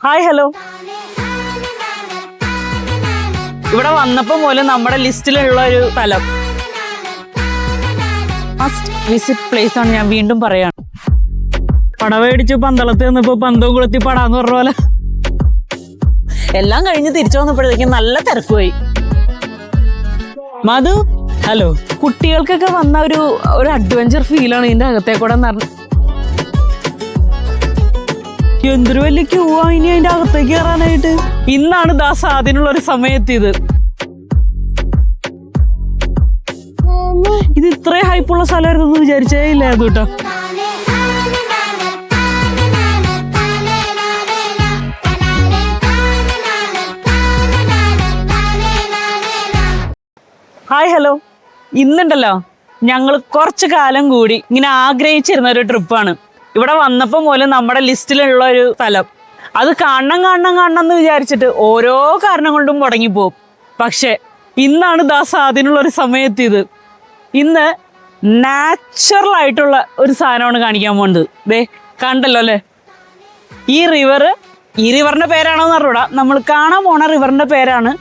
Hi hello. ഇവിടെ വന്നപ്പോ മുതൽ നമ്മുടെ ലിസ്റ്റിലുള്ള ഒരു സ്ഥലം, മസ്റ്റ് വിസിറ്റ് പ്ലേസ് ആണ്. ഞാൻ വീണ്ടും പറയാണ്, പടവേടിച്ച് പന്തളത്ത് നിന്നപ്പോ പന്തവും കുളത്തി പടാന്ന് പറഞ്ഞ പോലെ എല്ലാം കഴിഞ്ഞ് തിരിച്ചു വന്നപ്പോഴത്തേക്കും നല്ല തിരക്കുപോയി. മധു ഹലോ. കുട്ടികൾക്കൊക്കെ വന്ന ഒരു അഡ്വഞ്ചർ ഫീലാണ് ഇതിന്റെ അകത്തേക്കൂടെ എന്തൊരു വലിയ ക്യൂ ആ ഇനി അതിന്റെ അകത്തേക്ക് കയറാനായിട്ട്. ഇന്നാണ് ദാസ് അതിനുള്ള ഒരു സമയം എത്തിയത്. ഇത് ഇത്രയും ഹൈപ്പുള്ള സ്ഥലമായിരുന്നു വിചാരിച്ചേ ഇല്ലായിരുന്നു കേട്ടോ. Hi hello. ഇന്നുണ്ടല്ലോ ഞങ്ങൾ കുറച്ചു കാലം കൂടി ഇങ്ങനെ ആഗ്രഹിച്ചിരുന്ന ഒരു ട്രിപ്പാണ്. ഇവിടെ വന്നപ്പോൾ പോലും നമ്മുടെ ലിസ്റ്റിലുള്ള ഒരു സ്ഥലം. അത് കാണണം എന്ന് വിചാരിച്ചിട്ട് ഓരോ കാരണം കൊണ്ടും മുടങ്ങിപ്പോവും. പക്ഷെ ഇന്നാണ് ദാസ് അതിനുള്ളൊരു സമയം എത്തിയത്. ഇന്ന് നാച്ചുറൽ ആയിട്ടുള്ള ഒരു സാധനമാണ് കാണിക്കാൻ പോകുന്നത്. ദേ കണ്ടല്ലോ അല്ലേ, ഈ റിവറിന്റെ പേരാണോ എന്ന് അറിഞ്ഞൂടാ. നമ്മൾ കാണാൻ പോണ റിവറിന്റെ പേരാണ്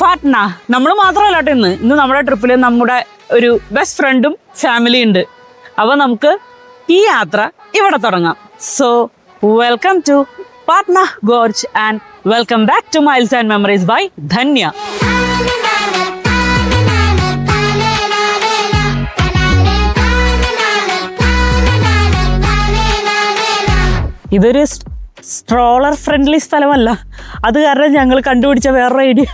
പാട്ന. നമ്മൾ മാത്രമല്ല കേട്ടോ ഇന്ന് നമ്മുടെ ട്രിപ്പിൽ നമ്മുടെ ഒരു ബെസ്റ്റ് ഫ്രണ്ടും ഫാമിലി ഉണ്ട്. അപ്പോൾ നമുക്ക് ഈ യാത്ര ഇവിടെ തുടങ്ങാം. So welcome to Patna gorge and welcome back to miles and memories by Dhanya. ഇതൊരു സ്ട്രോളർ ഫ്രണ്ട്ലി സ്ഥലമല്ല. അത് കാരണം ഞങ്ങൾ കണ്ടുപിടിച്ച വേറൊരു ഐഡിയ,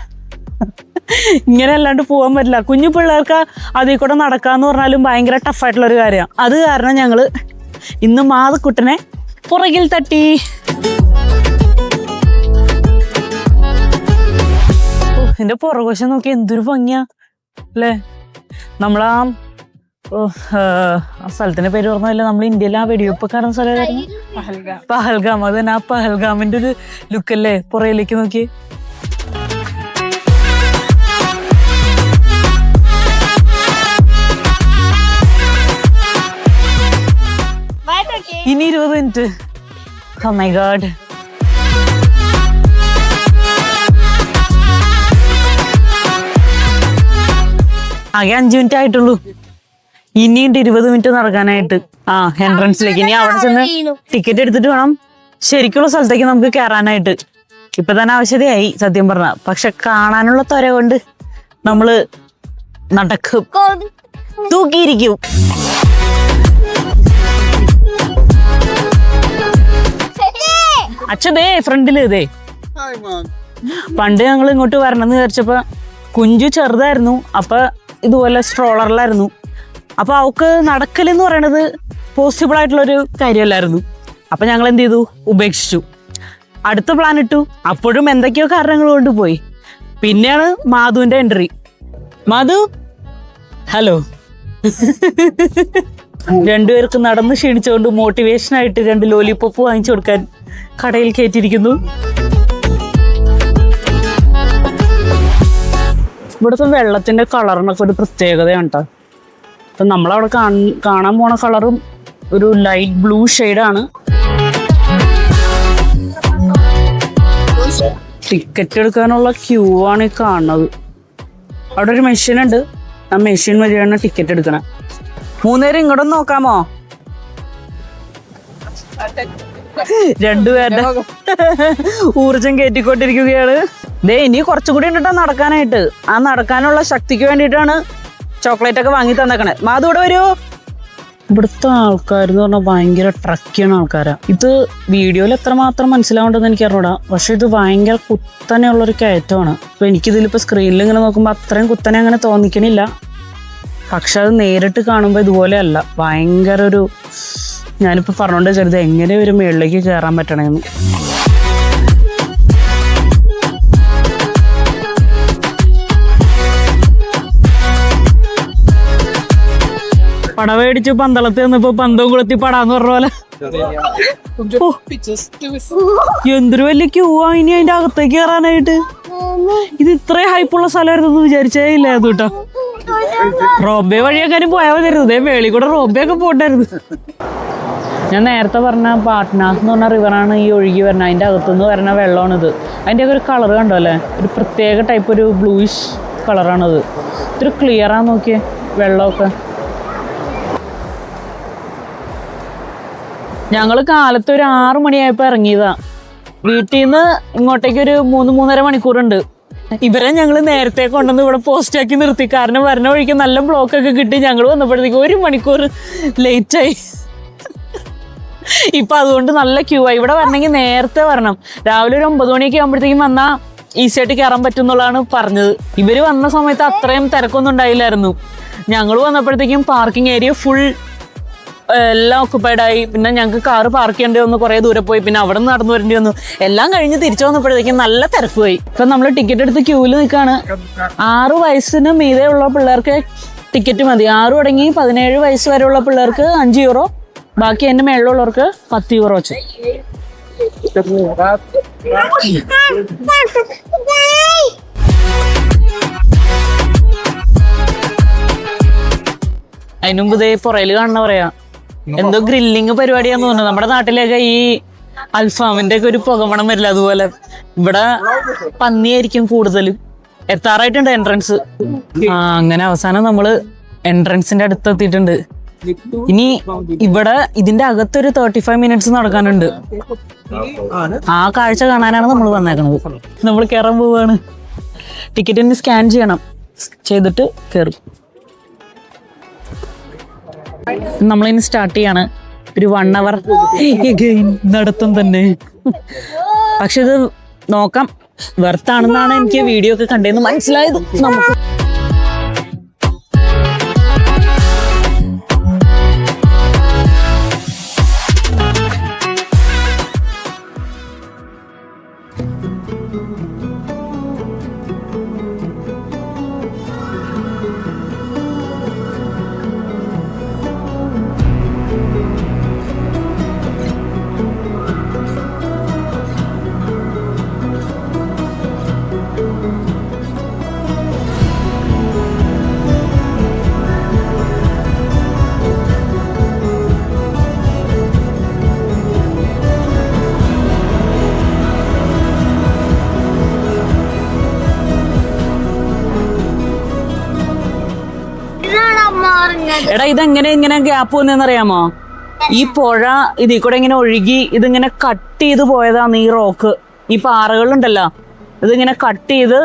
ഇങ്ങനെ അല്ലാണ്ട് പോകാൻ പറ്റില്ല. കുഞ്ഞു പിള്ളേർക്ക് അതിൽ കൂടെ നടക്കാന്ന് പറഞ്ഞാലും ഭയങ്കര ടഫായിട്ടുള്ളൊരു കാര്യമാണ്. അത് കാരണം ഞങ്ങൾ ഇന്ന് മാതക്കുട്ടനെ പുറകിൽ തട്ടി. ഇതിന്റെ പുറകുവശം നോക്കി എന്തൊരു ഭംഗിയാ അല്ലേ. നമ്മളാ സ്ഥലത്തിന്റെ പേര് പറഞ്ഞല്ല, നമ്മൾ ഇന്ത്യയിൽ ആ വെടിവെപ്പ് കാണുന്ന സ്ഥലം പഹൽഗാം. അത് തന്നെ, ആ പഹൽഗാമിന്റെ ഒരു ലുക്കല്ലേ പുറയിലേക്ക് നോക്കി. ഇനി 20 മിനിറ്റ്. Oh my God. ആകെ 5 മിനിറ്റ് ആയിട്ടുള്ളൂ. ഇനിയുണ്ട് 20 മിനിറ്റ് നടക്കാനായിട്ട്. എൻട്രൻസിലേക്ക്. ഇനി അവിടെ ചെന്ന് ടിക്കറ്റ് എടുത്തിട്ട് വേണം ശരിക്കുള്ള സ്ഥലത്തേക്ക് നമുക്ക് കയറാനായിട്ട്. ഇപ്പൊ തന്നെ ആവശ്യതയായി സത്യം പറഞ്ഞ. പക്ഷെ കാണാനുള്ള ത്വര കൊണ്ട് നമ്മള് നടക്കും, തൂക്കിയിരിക്കും. അച്ഛതേ ഫ്രണ്ടില് ഇതേ. പണ്ട് ഞങ്ങൾ ഇങ്ങോട്ട് വരണമെന്ന് വിചാരിച്ചപ്പോ കുഞ്ചു ചെറുതായിരുന്നു. അപ്പൊ ഇതുപോലെ സ്ട്രോളറിലായിരുന്നു. അപ്പൊ അവക്ക് നടക്കലെന്ന് പറയണത് പോസിബിൾ ആയിട്ടുള്ളൊരു കാര്യമല്ലായിരുന്നു. അപ്പൊ ഞങ്ങൾ എന്ത് ചെയ്തു, ഉപേക്ഷിച്ചു. അടുത്ത പ്ലാൻ ഇട്ടു. അപ്പോഴും എന്തൊക്കെയോ കാരണങ്ങൾ കൊണ്ട് പോയി. പിന്നെയാണ് മാധുവിന്റെ എൻട്രി. മാധു ഹലോ. രണ്ടുപേർക്ക് നടന്ന് ക്ഷീണിച്ചുകൊണ്ട് മോട്ടിവേഷനായിട്ട് 2 ലോലിപോപ്പ് വാങ്ങിച്ചു കൊടുക്കാൻ കടയിൽ കയറ്റിയിരിക്കുന്നു. ഇവിടുത്തെ വെള്ളത്തിന്റെ കളറിനൊക്കെ ഒരു പ്രത്യേകതയാണ് കേട്ടോ. അപ്പം നമ്മളവിടെ കാണാൻ പോണ കളറും ഒരു ലൈറ്റ് ബ്ലൂ ഷെയ്ഡാണ്. ടിക്കറ്റ് എടുക്കാനുള്ള ക്യൂ ആണ് ഈ കാണുന്നത്. അവിടെ ഒരു മെഷീൻ ഉണ്ട്. ആ മെഷീൻ വഴിയാണ് ടിക്കറ്റ് എടുക്കണം. 3 നേരം ഇങ്ങോട്ടൊന്ന് നോക്കാമോ? രണ്ടുപേരുടെ ഊർജം കയറ്റിക്കൊണ്ടിരിക്കുകയാണ്. ദേ ഇനി കുറച്ചുകൂടി ഉണ്ടിട്ടാ നടക്കാനായിട്ട്. ആ നടക്കാനുള്ള ശക്തിക്ക് വേണ്ടിയിട്ടാണ് ചോക്ലേറ്റ് ഒക്കെ വാങ്ങി തന്നേക്കണേ. മാധു ഇവിടെ വരുമോ? ഇവിടുത്തെ ആൾക്കാരെന്ന് പറഞ്ഞാൽ ഭയങ്കര ട്രക്കിയാണ് ആൾക്കാരാ. ഇത് വീഡിയോയിൽ എത്രമാത്രം മനസ്സിലാവേണ്ടതെന്ന് എനിക്ക് അറിഞ്ഞൂടാ. പക്ഷെ ഇത് ഭയങ്കര കുത്തനെയുള്ളൊരു കയറ്റമാണ്. അപ്പൊ എനിക്കിതിലിപ്പോൾ സ്ക്രീനിൽ ഇങ്ങനെ നോക്കുമ്പോൾ അത്രയും കുത്തനെ അങ്ങനെ തോന്നിക്കണില്ല. പക്ഷെ അത് നേരിട്ട് കാണുമ്പോൾ ഇതുപോലെ അല്ല. ഭയങ്കര ഒരു, ഞാനിപ്പോൾ പറഞ്ഞോണ്ട് വെച്ചത് എങ്ങനെ ഒരു മുകളിലേക്ക് കയറാൻ പറ്റണമെന്ന്. പടവേടിച്ച് പന്തളത്ത് നിന്നപ്പോ പന്തവും കുളത്തി പടാന്ന് പറഞ്ഞ പോലെ എന്തൊരു വലിയ ക്യൂ ആ ഇനി അതിന്റെ അകത്തേക്ക് കയറാനായിട്ട്. ഇത് ഇത്രയും ഹൈപ്പുള്ള സ്ഥലമായിരുന്നു വിചാരിച്ചേ ഇല്ലായിരുന്നു കേട്ടോ. റോബേ വഴിയൊക്കെ പോയാൽ മതിയായിരുന്നു. ഇതേ വേളി കൂടെ റോബേ ഒക്കെ പോണ്ടായിരുന്നു. ഞാൻ നേരത്തെ പറഞ്ഞ പാട്നാസ് എന്ന് പറഞ്ഞ റിവറാണ് ഈ ഒഴുകി വരുന്നത്. അതിൻ്റെ അകത്തുനിന്ന് വരുന്ന വെള്ളമാണിത്. അതിൻ്റെയൊക്കെ ഒരു കളർ കണ്ടോ അല്ലേ, ഒരു പ്രത്യേക ടൈപ്പ് ഒരു ബ്ലൂയിഷ് കളറാണത്. ഇത്തിരി ക്ലിയറാന്ന് നോക്കിയേ വെള്ളമൊക്കെ. ഞങ്ങൾ കാലത്ത് ഒരു 6 മണിയായപ്പോൾ ഇറങ്ങിയതാ. വീട്ടിൽ നിന്ന് ഇങ്ങോട്ടേക്ക് ഒരു 3-3.5 മണിക്കൂറുണ്ട്. ഇവരെ ഞങ്ങൾ നേരത്തെ കൊണ്ടുവന്ന് ഇവിടെ പോസ്റ്റാക്കി നിർത്തി. കാരണം വരണ വഴിക്ക് നല്ല ബ്ലോക്കൊക്കെ കിട്ടി. ഞങ്ങൾ വന്നപ്പോഴത്തേക്ക് 1 മണിക്കൂർ ലേറ്റായി. ഇപ്പം അതുകൊണ്ട് നല്ല ക്യൂ ആയി. ഇവിടെ വരണമെങ്കിൽ നേരത്തെ വരണം. രാവിലെ ഒരു 9 മണിയൊക്കെ ആകുമ്പോഴത്തേക്കും വന്നാൽ ഈസി ആയിട്ട് കയറാൻ പറ്റും എന്നുള്ളതാണ് പറഞ്ഞത്. ഇവർ വന്ന സമയത്ത് അത്രയും തിരക്കൊന്നും ഉണ്ടായില്ലായിരുന്നു. ഞങ്ങൾ വന്നപ്പോഴത്തേക്കും പാർക്കിംഗ് ഏരിയ ഫുൾ എല്ലാം ഓക്കുപ്പൈഡ് ആയി. പിന്നെ ഞങ്ങൾക്ക് കാറ് പാർക്ക് ചെയ്യേണ്ടി വന്നു, കുറേ ദൂരെ പോയി. പിന്നെ അവിടെ നിന്ന് നടന്നു വരേണ്ടി വന്നു. എല്ലാം കഴിഞ്ഞ് തിരിച്ചു വന്നപ്പോഴത്തേക്കും നല്ല തിരക്കുപോയി. ഇപ്പം നമ്മൾ ടിക്കറ്റ് എടുത്ത് ക്യൂവിൽ നിൽക്കുകയാണ്. 6 വയസ്സിന് മീതെ ഉള്ള പിള്ളേർക്ക് ടിക്കറ്റ് മതി. 6 തുടങ്ങി 17 വയസ്സ് വരെയുള്ള പിള്ളേർക്ക് 5 യൂറോ, ബാക്കി അതിൻ്റെ മേളിലുള്ളവർക്ക് 10 യൂറോ വെച്ച്. അതിന് മുമ്പ് ഇതേ പുറയിൽ കാണുന്ന പറയാ എന്തോ ഗ്രില്ലിങ് പരിപാടിയാന്ന് തോന്നുന്നു. നമ്മുടെ നാട്ടിലൊക്കെ ഈ അൽഫാമിന്റെ ഒക്കെ ഒരു പുകമണം വരില്ല, അതുപോലെ ഇവിടെ പന്നിയായിരിക്കും കൂടുതലും. എത്താറായിട്ടുണ്ട് എൻട്രൻസ്. അങ്ങനെ അവസാനം നമ്മള് എൻട്രൻസിന്റെ അടുത്ത് എത്തിയിട്ടുണ്ട്. ഇനി ഇവിടെ ഇതിന്റെ അകത്തൊരു 35 മിനിറ്റ്സ് നടക്കാനുണ്ട്. ആ കാഴ്ച കാണാനാണ് നമ്മൾ വന്നേക്കണത്. നമ്മൾ കയറാൻ പോവാണ്. ടിക്കറ്റിന് സ്കാൻ ചെയ്യണം, ചെയ്തിട്ട് കയറും. നമ്മളിനി സ്റ്റാർട്ട് ചെയ്യാണ്. ഒരു 1 അവർ നടത്തും തന്നെ. പക്ഷെ ഇത് നോക്കാം, വെർത്താണെന്നാണ് എനിക്ക് വീഡിയോ ഒക്കെ കണ്ടേന്ന് മനസ്സിലായത്. നമുക്ക് എടാ ഇതെങ്ങനെ ഇങ്ങനെ ഗ്യാപ്പ് വന്നറിയാമോ? ഈ പുഴ ഇതിൽ കൂടെ ഇങ്ങനെ ഒഴുകി ഇതിങ്ങനെ കട്ട് ചെയ്ത് പോയതാണ് ഈ റോക്ക്. ഈ പാറകളുണ്ടല്ലോ, ഇതിങ്ങനെ കട്ട് ചെയ്ത്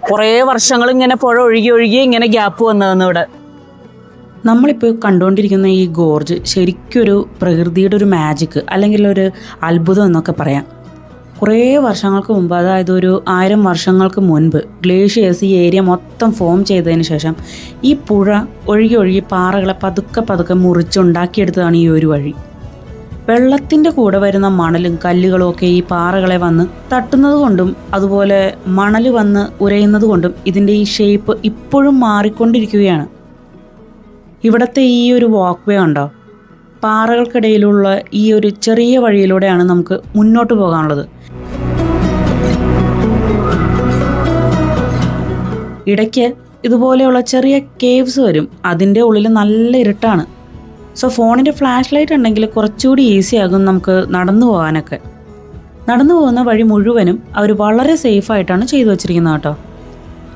കുറേ വർഷങ്ങൾ ഇങ്ങനെ പുഴ ഒഴുകി ഒഴുകി ഇങ്ങനെ ഗ്യാപ്പ് വന്നതെന്ന് ഇവിടെ. നമ്മളിപ്പോൾ കണ്ടുകൊണ്ടിരിക്കുന്ന ഈ ഗോർജ് ശരിക്കൊരു പ്രകൃതിയുടെ ഒരു മാജിക് അല്ലെങ്കിൽ ഒരു അത്ഭുതം എന്നൊക്കെ പറയാം. കുറേ വർഷങ്ങൾക്ക് മുമ്പ്, അതായത് ഒരു 1000 വർഷങ്ങൾക്ക് മുൻപ് ഗ്ലേഷ്യേഴ്സ് ഈ ഏരിയ മൊത്തം ഫോം ചെയ്തതിന് ശേഷം ഈ പുഴ ഒഴുകി ഒഴുകി പാറകളെ പതുക്കെ പതുക്കെ മുറിച്ചുണ്ടാക്കിയെടുത്തതാണ് ഈ ഒരു വഴി. വെള്ളത്തിൻ്റെ കൂടെ വരുന്ന മണലും കല്ലുകളും ഒക്കെ ഈ പാറകളെ വന്ന് തട്ടുന്നത് കൊണ്ടും അതുപോലെ മണൽ വന്ന് ഉരയുന്നത് കൊണ്ടും ഇതിൻ്റെ ഈ ഷേപ്പ് ഇപ്പോഴും മാറിക്കൊണ്ടിരിക്കുകയാണ്. ഇവിടുത്തെ ഈ ഒരു വാക്ക് വേ ഉണ്ടോ, പാറകൾക്കിടയിലുള്ള ഈ ഒരു ചെറിയ വഴിയിലൂടെയാണ് നമുക്ക് മുന്നോട്ട് പോകാനുള്ളത്. ഇടയ്ക്ക് ഇതുപോലെയുള്ള ചെറിയ കേവ്സ് വരും. അതിൻ്റെ ഉള്ളിൽ നല്ല ഇരുട്ടാണ്. സോ ഫോണിൻ്റെ ഫ്ലാഷ് ലൈറ്റ് ഉണ്ടെങ്കിൽ കുറച്ചുകൂടി ഈസി ആകും നമുക്ക് നടന്നു പോകാനൊക്കെ. നടന്നു പോകുന്ന വഴി മുഴുവനും അവർ വളരെ സേഫായിട്ടാണ് ചെയ്തു വച്ചിരിക്കുന്നത് കേട്ടോ.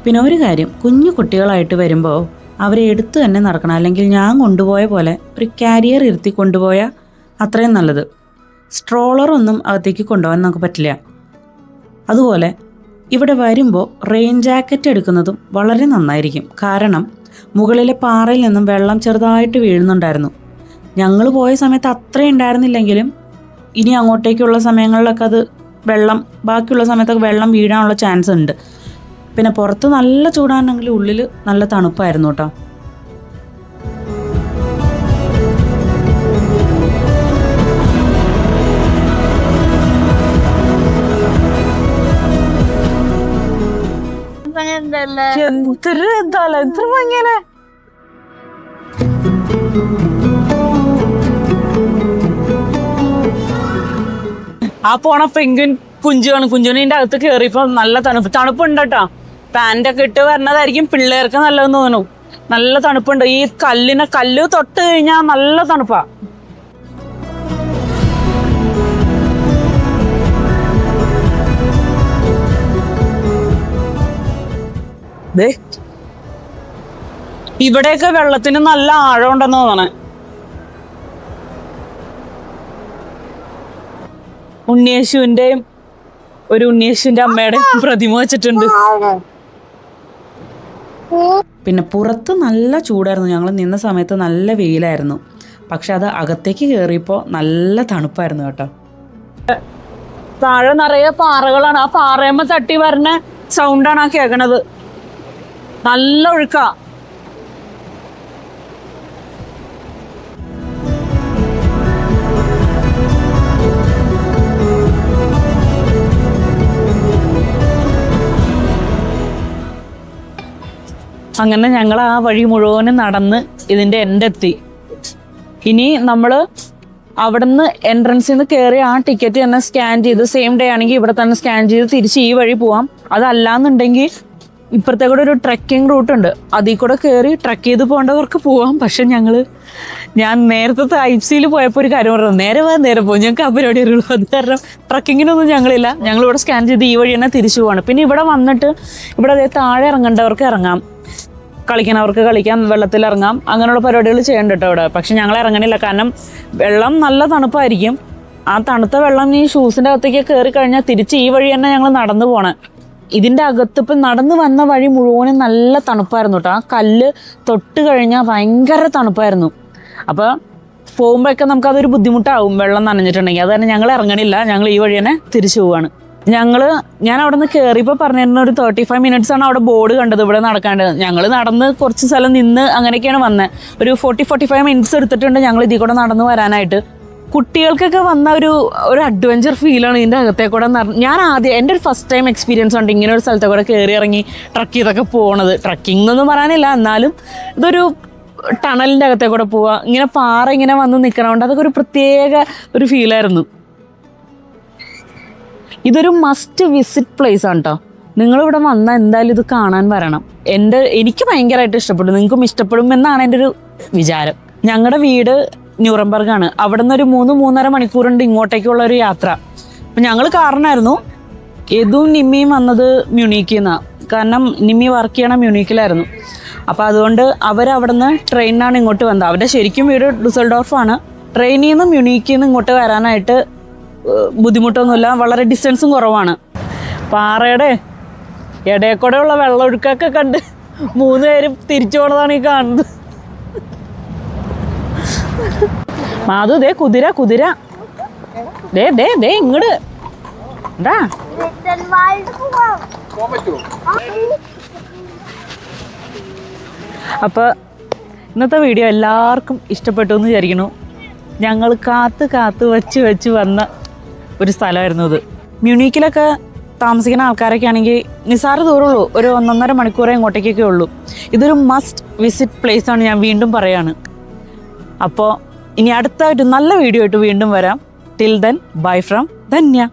പിന്നെ ഒരു കാര്യം, കുഞ്ഞു കുട്ടികളായിട്ട് വരുമ്പോൾ അവരെ എടുത്തു തന്നെ നടക്കണം. അല്ലെങ്കിൽ ഞാൻ കൊണ്ടുപോയ പോലെ ഒരു കാരിയർ ഇരുത്തി കൊണ്ടുപോയാൽ അത്രയും നല്ലത്. സ്ട്രോളറൊന്നും അകത്തേക്ക് കൊണ്ടുപോകാൻ നമുക്ക് പറ്റില്ല. അതുപോലെ ഇവിടെ വരുമ്പോൾ റെയിൻ ജാക്കറ്റ് എടുക്കുന്നതും വളരെ നന്നായിരിക്കും. കാരണം മുകളിലെ പാറയിൽ നിന്നും വെള്ളം ചെറുതായിട്ട് വീഴുന്നുണ്ടായിരുന്നു. ഞങ്ങൾ പോയ സമയത്ത് അത്രയും ഉണ്ടായിരുന്നില്ലെങ്കിലും ഇനി അങ്ങോട്ടേക്കുള്ള സമയങ്ങളിലൊക്കെ അത് വെള്ളം, ബാക്കിയുള്ള സമയത്തൊക്കെ വെള്ളം വീഴാനുള്ള ചാൻസ് ഉണ്ട്. പിന്നെ പുറത്ത് നല്ല ചൂടാണെങ്കിൽ ഉള്ളിൽ നല്ല തണുപ്പായിരുന്നു കേട്ടോ. ആ പോണ പെൻഗ്വിൻ കുഞ്ചുവാണ്. കുഞ്ചുവിന്റെ അകത്ത് കയറിയപ്പോ നല്ല തണുപ്പുണ്ട് കേട്ടോ. പാൻറ്റൊക്കെ ഇട്ട് വരണതായിരിക്കും പിള്ളേർക്ക് നല്ലതെന്ന് തോന്നുന്നു. നല്ല തണുപ്പുണ്ട്. ഈ കല്ല് തൊട്ട് കഴിഞ്ഞാൽ നല്ല തണുപ്പാ. ദേ ഇവിടെയൊക്കെ വെള്ളത്തിന് നല്ല ആഴം ഉണ്ടെന്ന് തോന്നണേ. ഉണ്ണിയേശുവിന്റെയും ഉണ്ണിയേശുവിന്റെ അമ്മയുടെയും പ്രതിമ വെച്ചിട്ടുണ്ട്. പിന്നെ പുറത്ത് നല്ല ചൂടായിരുന്നു, ഞങ്ങൾ നിന്ന സമയത്ത് നല്ല വെയിലായിരുന്നു. പക്ഷെ അത് അകത്തേക്ക് കയറിയപ്പോൾ നല്ല തണുപ്പായിരുന്നു കേട്ടോ. താഴെ നിറയെ പാറകളാണ്, ആ പാറയമ്മ തട്ടി വരുന്ന സൗണ്ടാണ് ആ കേൾക്കണത്. നല്ല ഒഴുക്കാ. അങ്ങനെ ഞങ്ങൾ ആ വഴി മുഴുവനും നടന്ന് ഇതിൻ്റെ എൻഡെത്തി. ഇനി നമ്മൾ അവിടുന്ന് എൻട്രൻസിൽ നിന്ന് കയറി ആ ടിക്കറ്റ് തന്നെ സ്കാൻ ചെയ്ത്, സെയിം ഡേ ആണെങ്കിൽ ഇവിടെ തന്നെ സ്കാൻ ചെയ്ത് തിരിച്ച് ഈ വഴി പോവാം. അതല്ലാന്നുണ്ടെങ്കിൽ ഇപ്പുറത്തെ കൂടെ ഒരു ട്രെക്കിംഗ് റൂട്ടുണ്ട്, അതിൽ കൂടെ കയറി ട്രെക്ക് ചെയ്ത് പോകേണ്ടവർക്ക് പോവാം. പക്ഷെ ഞാൻ നേരത്തെ ഐപ്സിയിൽ പോയപ്പോൾ ഒരു കാര്യം പറഞ്ഞു, നേരെ പോകും, ഞങ്ങൾക്ക് ആ പരിപാടി അറിയുള്ളൂ. അത് കാരണം ട്രക്കിങ്ങിനൊന്നും ഞങ്ങളില്ല, ഞങ്ങളിവിടെ സ്കാൻ ചെയ്ത് ഈ വഴി തന്നെ തിരിച്ചു പോവാണ്. പിന്നെ ഇവിടെ വന്നിട്ട് ഇവിടെ അതേ താഴെ ഇറങ്ങേണ്ടവർക്ക് ഇറങ്ങാം, കളിക്കണവർക്ക് കളിക്കാം, വെള്ളത്തിലിറങ്ങാം, അങ്ങനെയുള്ള പരിപാടികൾ ചെയ്യണ്ട കേട്ടോ ഇവിടെ. പക്ഷെ ഞങ്ങൾ ഇറങ്ങണില്ല, കാരണം വെള്ളം നല്ല തണുപ്പായിരിക്കും. ആ തണുത്ത വെള്ളം ഈ ഷൂസിൻ്റെ അകത്തേക്ക് കയറി കഴിഞ്ഞാൽ തിരിച്ച് ഈ വഴി തന്നെ ഞങ്ങൾ നടന്നു പോണേ. ഇതിൻ്റെ അകത്ത് ഇപ്പം നടന്നു വന്ന വഴി മുഴുവനും നല്ല തണുപ്പായിരുന്നു കേട്ടോ. ആ കല്ല് തൊട്ട് കഴിഞ്ഞാൽ ഭയങ്കര തണുപ്പായിരുന്നു. അപ്പോൾ പോകുമ്പോഴൊക്കെ നമുക്കതൊരു ബുദ്ധിമുട്ടാവും വെള്ളം നനഞ്ഞിട്ടുണ്ടെങ്കിൽ. അത് തന്നെ ഞങ്ങൾ ഇറങ്ങണില്ല, ഞങ്ങൾ ഈ വഴി തന്നെ തിരിച്ചു പോവാണ്. ഞാൻ അവിടെ നിന്ന് കയറിയപ്പോൾ പറഞ്ഞിരുന്ന ഒരു 35 minutes ആണ് അവിടെ ബോർഡ് കണ്ടത് ഇവിടെ നടക്കേണ്ടത്. ഞങ്ങൾ നടന്ന് കുറച്ച് സ്ഥലം നിന്ന് അങ്ങനെയൊക്കെയാണ് വന്നത്. ഒരു 40-45 minutes എടുത്തിട്ടുണ്ട് ഞങ്ങൾ ഇതിൽ കൂടെ നടന്ന് വരാനായിട്ട്. കുട്ടികൾക്കൊക്കെ വന്ന ഒരു അഡ്വഞ്ചർ ഫീലാണ് ഇതിൻ്റെ അകത്തെ കൂടെ. ഞാൻ ആദ്യം എൻ്റെ ഒരു ഫസ്റ്റ് ടൈം എക്സ്പീരിയൻസ് ഉണ്ട് ഇങ്ങനെ ഒരു സ്ഥലത്തെ കൂടെ കയറി ഇറങ്ങി ട്രക്ക് ചെയ്തൊക്കെ പോകണത്. ട്രക്കിംഗ് എന്നൊന്നും പറയാനില്ല, എന്നാലും ഇതൊരു ടണലിൻ്റെ അകത്തെ കൂടെ പോവുക, ഇങ്ങനെ പാറ ഇങ്ങനെ വന്ന് നിൽക്കണോണ്ട് അതൊക്കെ ഒരു പ്രത്യേക ഒരു ഫീലായിരുന്നു. ഇതൊരു മസ്റ്റ് വിസിറ്റ് പ്ലേസ് ആണ് കേട്ടോ. നിങ്ങളിവിടെ വന്നാൽ എന്തായാലും ഇത് കാണാൻ വരണം. എനിക്ക് ഭയങ്കരമായിട്ട് ഇഷ്ടപ്പെട്ടു, നിങ്ങൾക്കും ഇഷ്ടപ്പെടും എന്നാണ് എൻ്റെ ഒരു വിചാരം. ഞങ്ങളുടെ വീട് ന്യൂറംബർഗാണ്. അവിടെ നിന്ന് ഒരു 3-3.5 മണിക്കൂറുണ്ട് ഇങ്ങോട്ടേക്കുള്ള ഒരു യാത്ര. അപ്പം ഞങ്ങൾ കാറിനായിരുന്നു. യദുവും നിമ്മിയും വന്നത് മ്യൂണിക്കിൽ നിന്നാണ്, കാരണം നിമ്മി വർക്ക് ചെയ്യണം മ്യൂണിക്കിലായിരുന്നു. അപ്പോൾ അതുകൊണ്ട് അവരവിടെ നിന്ന് ട്രെയിനിനാണ് ഇങ്ങോട്ട് വന്നത്. അവരുടെ ശരിക്കും വീട് ഡുസൽഡോർഫാണ്. ട്രെയിനിൽ നിന്ന് മ്യൂണിക്കിൽ നിന്ന് ഇങ്ങോട്ട് വരാനായിട്ട് ബുദ്ധിമുട്ടൊന്നുമില്ല, വളരെ ഡിസ്റ്റൻസും കുറവാണ്. പാറയുടെ ഇടയിൽ ഉള്ള വെള്ളമൊഴുക്കൊക്കെ കണ്ട് 3 പേരും തിരിച്ചു പോണതാണ് ഈ കാണുന്നത്. മാധു ദേ കുതിര ദേ ഇങ്ങട് എന്താ. അപ്പോൾ ഇന്നത്തെ വീഡിയോ എല്ലാവർക്കും ഇഷ്ടപ്പെട്ടു എന്ന് വിചാരിക്കുന്നു. ഞങ്ങൾ കാത്ത് വെച്ച് വന്ന ഒരു സ്ഥലമായിരുന്നു ഇത്. മ്യൂണിക്കിലൊക്കെ താമസിക്കുന്ന ആൾക്കാരൊക്കെ ആണെങ്കിൽ നിസ്സാര ദൂരമുള്ളൂ, ഒരു 1.5 മണിക്കൂറേ ഇങ്ങോട്ടേക്കൊക്കെ ഉള്ളൂ. ഇതൊരു മസ്റ്റ് വിസിറ്റ് പ്ലേസ് ആണ്, ഞാൻ വീണ്ടും പറയാണ്. അപ്പോൾ ഇനി അടുത്ത ഒരു നല്ല വീഡിയോ ആയിട്ട് വീണ്ടും വരാം. Till then bye from Dhanya.